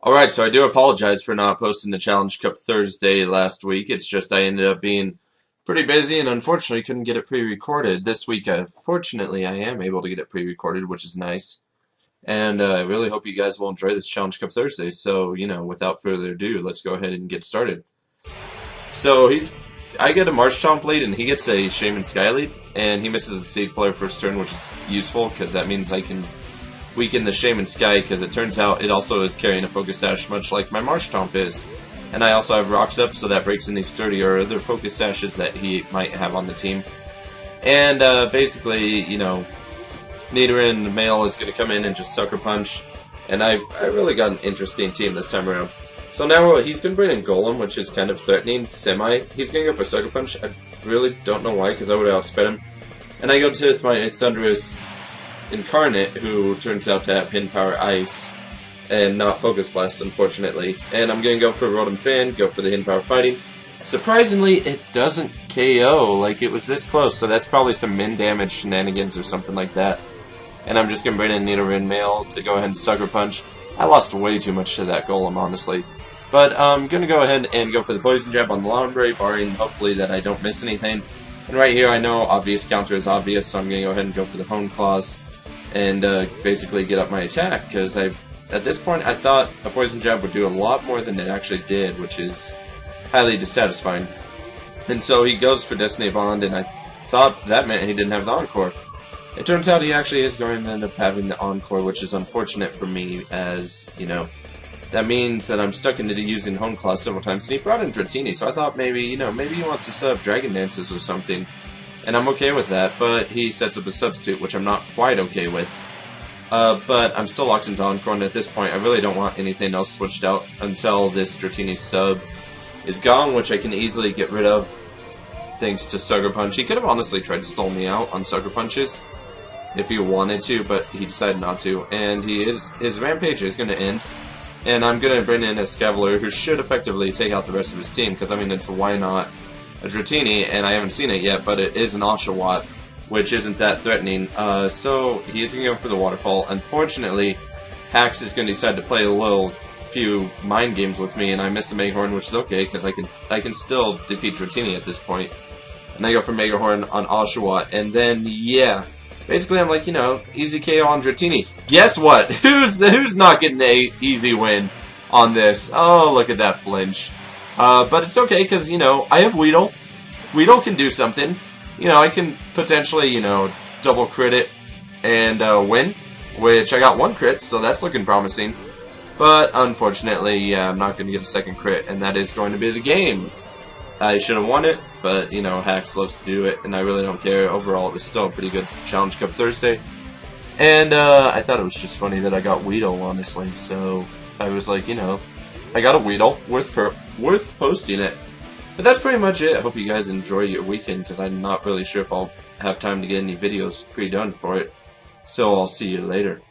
Alright, so I do apologize for not posting the Challenge Cup Thursday last week. It's just I ended up being pretty busy and unfortunately couldn't get it pre-recorded. This week, fortunately, I am able to get it pre-recorded, which is nice. And I really hope you guys will enjoy this Challenge Cup Thursday. So, without further ado, let's go ahead and get started. So, I get a Marshtomp lead and he gets a Shaman Sky lead. And he misses a Seed Flare first turn, which is useful because that means I can weaken the Shaman Sky, because it turns out it also is carrying a Focus Sash much like my Marshtomp is. And I also have Rocks up, so that breaks any sturdy or other Focus Sashes that he might have on the team. And basically, Nidoran Male is going to come in and just Sucker Punch. And I really got an interesting team this time around. So now he's going to bring in Golem, which is kind of threatening, semi. He's going to go for Sucker Punch. I really don't know why, because I would have outsped him. And I go to my Thunderous Incarnate, who turns out to have Hidden Power Ice and not Focus Blast, unfortunately. And I'm going to go for Rotom Fan, go for the Hidden Power Fighting. Surprisingly, it doesn't KO, like it was this close, so that's probably some min damage shenanigans or something like that. And I'm just going to bring in Nidoran Male to go ahead and Sucker Punch. I lost way too much to that Golem, honestly. But I'm going to go ahead and go for the Poison Jab on the Lombre, barring hopefully that I don't miss anything. And right here I know obvious counter is obvious, so I'm going to go ahead and go for the Hone Claws and basically get up my attack, because at this point I thought a Poison Jab would do a lot more than it actually did, which is highly dissatisfying. And so he goes for Destiny Bond, and I thought that meant he didn't have the Encore. It turns out he actually is going to end up having the Encore, which is unfortunate for me, as, that means that I'm stuck into using Hone Claw several times. And he brought in Dratini, so I thought maybe, maybe he wants to set up Dragon Dances or something. And I'm okay with that, but he sets up a substitute, which I'm not quite okay with. But I'm still locked into Encore, and at this point I really don't want anything else switched out until this Dratini sub is gone, which I can easily get rid of thanks to Sucker Punch. He could have honestly tried to stall me out on Sucker Punches if he wanted to, but he decided not to. And his Rampage is going to end, and I'm going to bring in a Scavalier who should effectively take out the rest of his team, because I mean, it's a why not a Dratini, and I haven't seen it yet, but it is an Oshawott, which isn't that threatening. So he's going to go for the Waterfall. Unfortunately, Hax is going to decide to play a few mind games with me, and I miss the Megahorn, which is okay, because I can still defeat Dratini at this point. And I go for Megahorn on Oshawott, and then, yeah, basically I'm like, easy KO on Dratini. Guess what? Who's not getting an easy win on this? Oh, look at that flinch. But it's okay, because, I have Weedle. Weedle can do something. I can potentially, double crit it and win, which I got one crit, so that's looking promising. But unfortunately, yeah, I'm not going to get a second crit, and that is going to be the game. I should have won it, but, Hax loves to do it, and I really don't care. Overall, it was still a pretty good Challenge Cup Thursday. And I thought it was just funny that I got Weedle, honestly, so I was like, I got a Weedle, worth posting it. But that's pretty much it. I hope you guys enjoy your weekend, because I'm not really sure if I'll have time to get any videos pre-done for it. So I'll see you later.